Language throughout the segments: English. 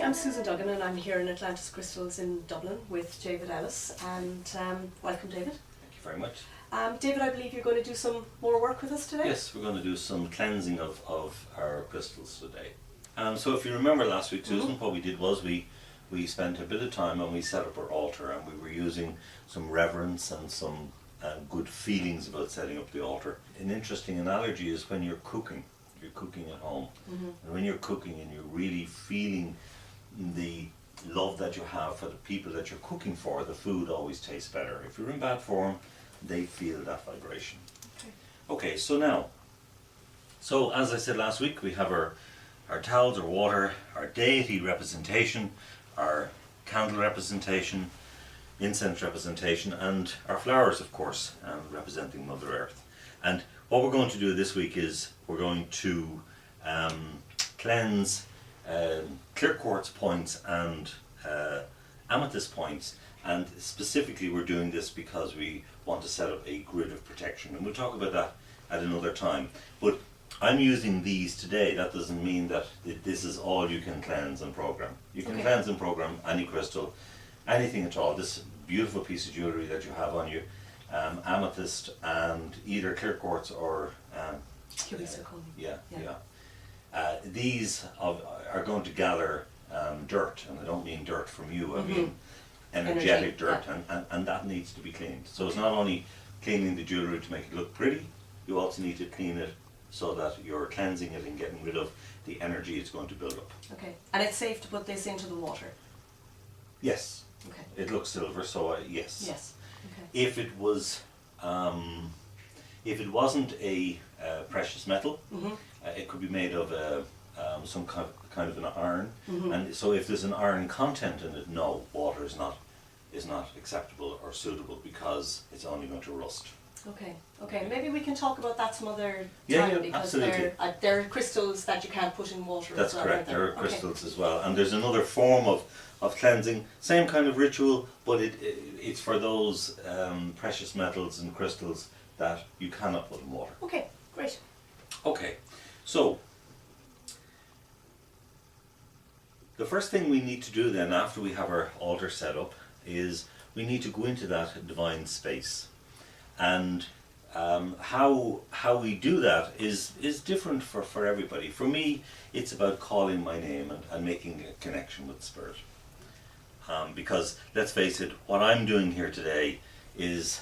I'm Susan Duggan and I'm here in Atlantis Crystals in Dublin with David Ellis, and welcome, David. Thank you very much. David, I believe you're going to do some more work with us today? Yes, we're going to do some cleansing of our crystals today. So if you remember last week, Susan, what we did was we spent a bit of time and we set up our altar, and we were using some reverence and some good feelings about setting up the altar. An interesting analogy is when you're cooking at home, and when you're cooking and you're really feeling the love that you have for the people that you're cooking for, the food always tastes better. If you're in bad form, they feel that vibration. Okay, so as I said last week, we have our towels, our water, our deity representation, our candle representation, incense representation, and our flowers, of course, representing Mother Earth. And what we're going to do this week is we're going to cleanse clear quartz points and amethyst points, and specifically we're doing this because we want to set up a grid of protection, and we'll talk about that at another time. But I'm using these today. That doesn't mean that this is all you can cleanse and program. You can cleanse and program any crystal, anything at all. This beautiful piece of jewellery that you have on you, amethyst and either clear quartz or these are going to gather dirt, and I don't mean dirt from you, I mean energetic dirt, and that needs to be cleaned. So it's not only cleaning the jewellery to make it look pretty, you also need to clean it so that you're cleansing it and getting rid of the energy it's going to build up. Okay, and it's safe to put this into the water? Yes. Okay. It looks silver, so yes. Yes. Okay. If it wasn't a precious metal, it could be made of some kind of an iron, and so if there's an iron content in it, no, water is not acceptable or suitable because it's only going to rust. Okay. Maybe we can talk about that some other time, because absolutely. There are crystals that you can't put in water. That's as well, correct. There are crystals as well, and there's another form of cleansing, same kind of ritual, but it's for those precious metals and crystals that you cannot put in water. Okay, great. Okay, so the first thing we need to do then, after we have our altar set up, is we need to go into that divine space. And how we do that is different for everybody. For me, it's about calling my name and making a connection with Spirit. Because let's face it, what I'm doing here today is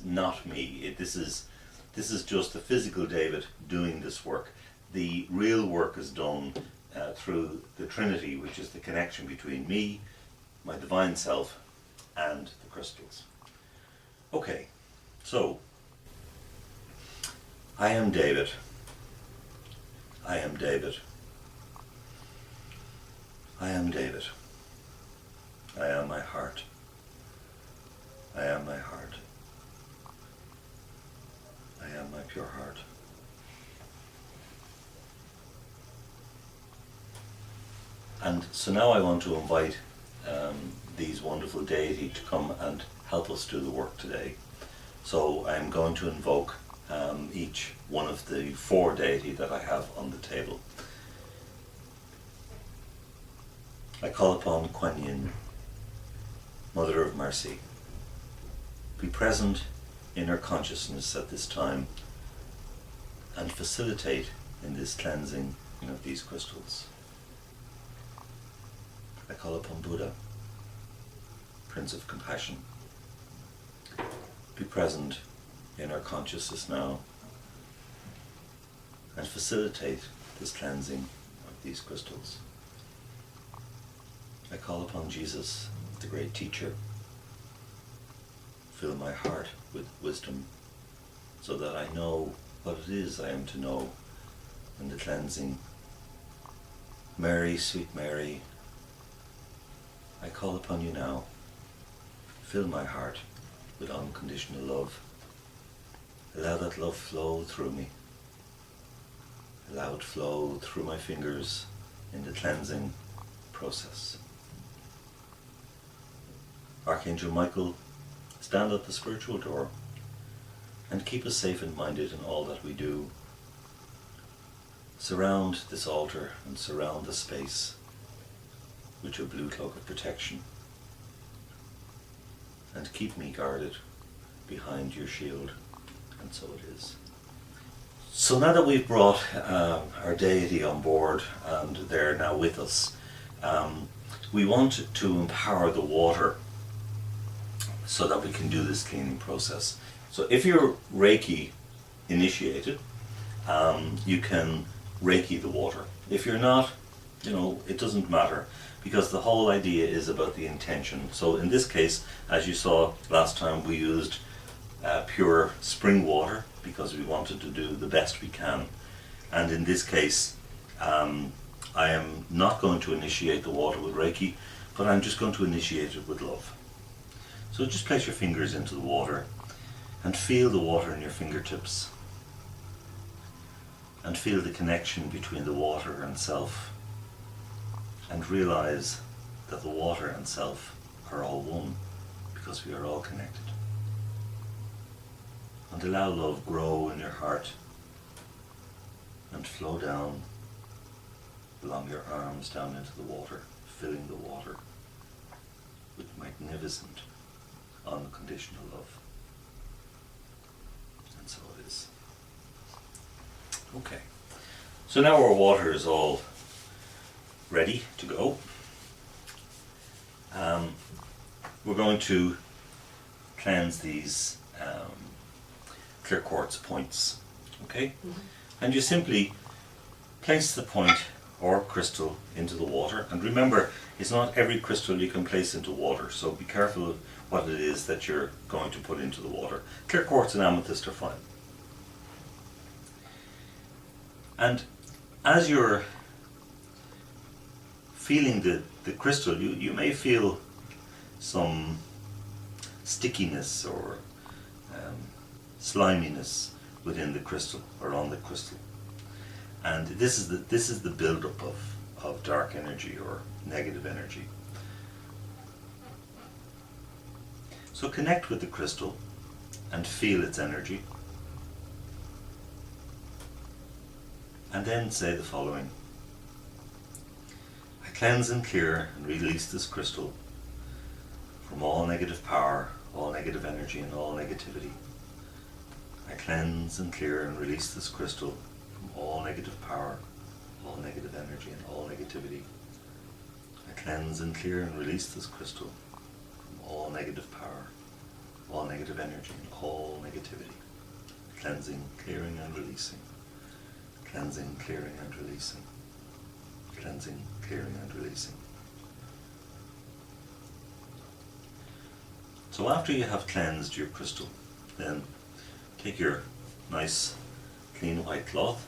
not me. This is just the physical David doing this work. The real work is done through the Trinity, which is the connection between me, my divine self, and the crystals. Okay, so I am David. I am David. I am David. I am my heart. I am my heart. I am my pure heart. And so now I want to invite these wonderful deity to come and help us do the work today. So I'm going to invoke each one of the 4 deity that I have on the table. I call upon Kuan Yin, Mother of Mercy. Be present in her consciousness at this time and facilitate in this cleansing of these crystals. I call upon Buddha, Prince of Compassion. Be present in our consciousness now and facilitate this cleansing of these crystals. I call upon Jesus, the great teacher. Fill my heart with wisdom so that I know what it is I am to know in the cleansing. Mary, sweet Mary, I call upon you now. Fill my heart with unconditional love. Allow that love flow through me. Allow it flow through my fingers in the cleansing process. Archangel Michael, stand at the spiritual door and keep us safe and minded in all that we do. Surround this altar and surround the space with your blue cloak of protection, and keep me guarded behind your shield. And so it is. So now that we've brought our deity on board and they're now with us, we want to empower the water so that we can do this cleaning process. So if you're Reiki initiated, you can Reiki the water. If you're not, it doesn't matter, because the whole idea is about the intention. So in this case, as you saw last time, we used pure spring water because we wanted to do the best we can. And in this case, I am not going to initiate the water with Reiki, but I'm just going to initiate it with love. So just place your fingers into the water and feel the water in your fingertips, and feel the connection between the water and self, and realize that the water and self are all one, because we are all connected. And allow love grow in your heart and flow down along your arms down into the water, filling the water with magnificent unconditional love. And so it is. Okay, so now our water is all ready to go. We're going to cleanse these clear quartz points, okay? Mm-hmm. And you simply place the point or crystal into the water, and remember, it's not every crystal you can place into water, so be careful of what it is that you're going to put into the water. Clear quartz and amethyst are fine. And as you're feeling the crystal, you may feel some stickiness or sliminess within the crystal or on the crystal. And this is the build-up of dark energy or negative energy. So connect with the crystal and feel its energy. And then say the following: I cleanse and clear and release this crystal from all negative power, all negative energy, and all negativity. I cleanse and clear and release this crystal from all negative power, all negative energy, and all negativity. I cleanse and clear and release this crystal from all negative power, all negative energy, and all negativity. Cleansing, clearing, and releasing. Cleansing, clearing, and releasing. Cleansing, clearing, and releasing. So after you have cleansed your crystal, then take your nice clean white cloth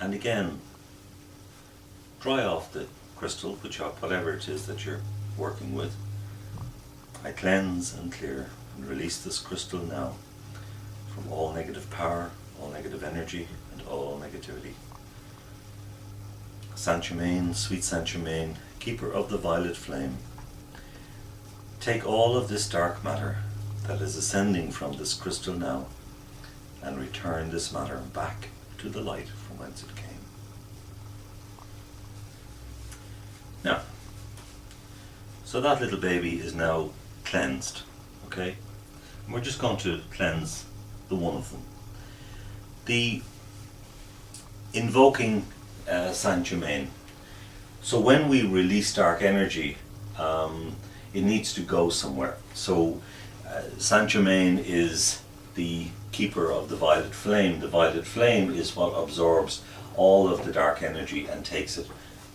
and again dry off the crystal, whatever it is that you're working with. I cleanse and clear and release this crystal now from all negative power, all negative energy, and all negativity. Saint Germain, sweet Saint Germain, keeper of the violet flame, take all of this dark matter that is ascending from this crystal now and return this matter back to the light from whence it came. Now, so that little baby is now cleansed, okay? And we're just going to cleanse the one of them. The invoking Saint Germain. So when we release dark energy, it needs to go somewhere. So Saint Germain is the keeper of the violet flame. The violet flame is what absorbs all of the dark energy and takes it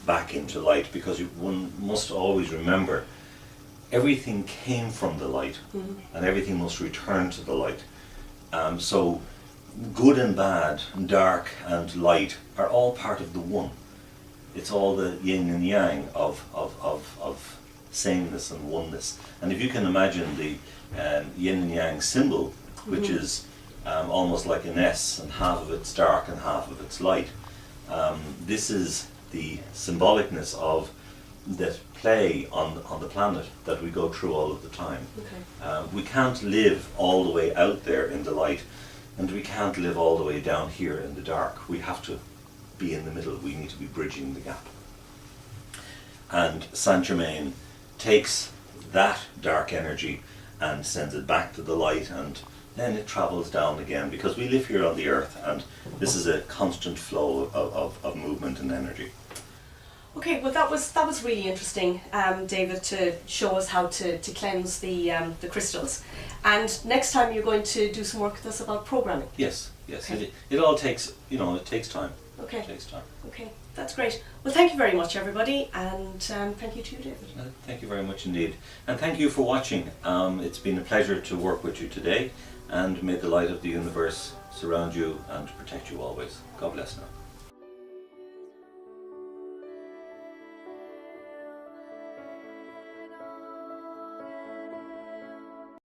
back into light, because one must always remember everything came from the light, mm-hmm. and everything must return to the light. So good and bad, dark and light are all part of the one. It's all the yin and yang of sameness and oneness. And if you can imagine the yin and yang symbol, which mm-hmm. is almost like an S, and half of it's dark and half of it's light, this is the symbolicness of that play on the planet that we go through all of the time. Okay. We can't live all the way out there in the light, and we can't live all the way down here in the dark. We have to be in the middle. We need to be bridging the gap. And Saint Germain takes that dark energy and sends it back to the light, and then it travels down again, because we live here on the earth and this is a constant flow of movement and energy. Okay, well that was really interesting, David, to show us how to cleanse the crystals. And next time you're going to do some work with us about programming. Yes. Okay. It all takes, it takes time. Okay. It takes time. Okay, that's great. Well, thank you very much, everybody, and thank you to you, David. Thank you very much indeed. And thank you for watching. It's been a pleasure to work with you today, and may the light of the universe surround you and protect you always. God bless now.